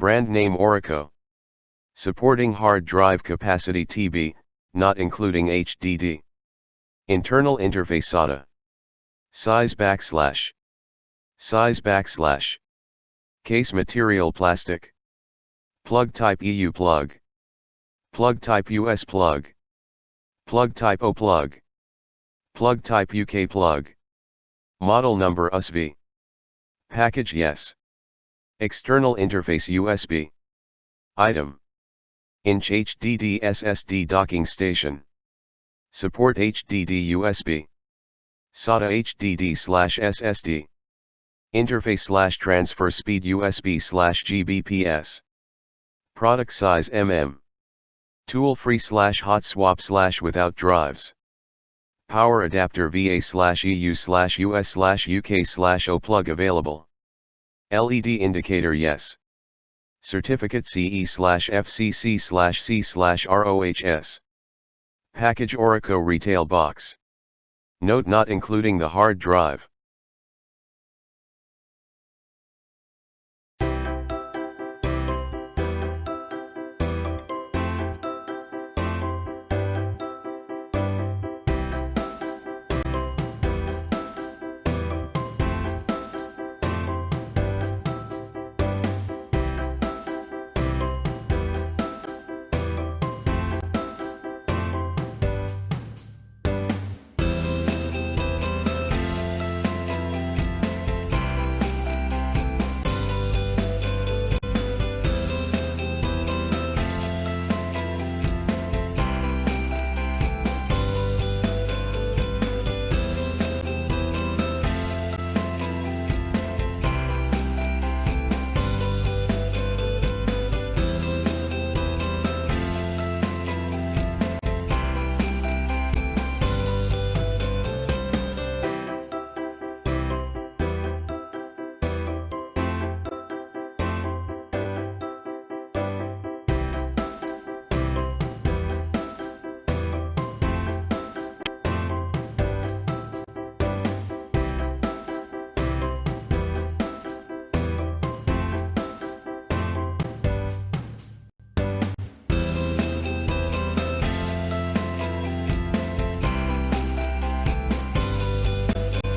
Brand name Orico. Supporting hard drive capacity TB, not including HDD. Internal interface SATA. Size /. Size /. Case material plastic. Plug type EU plug. Plug type US plug. Plug type O plug. Plug type UK plug. Model number USB. Package yes. External interface USB. Item. Inch HDD SSD Docking Station. Support HDD USB. SATA HDD/SSD. Interface/transfer speed USB/gbps. Product size mm. Tool-free/hot swap/without drives. Power adapter VA/EU/US/UK/O plug available. LED indicator yes. Certificate CE/FCC/C/ROHS. Package Orico retail box. Note not including the hard drive.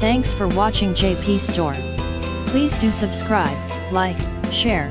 Thanks for watching JP Store. Please do subscribe, like, share,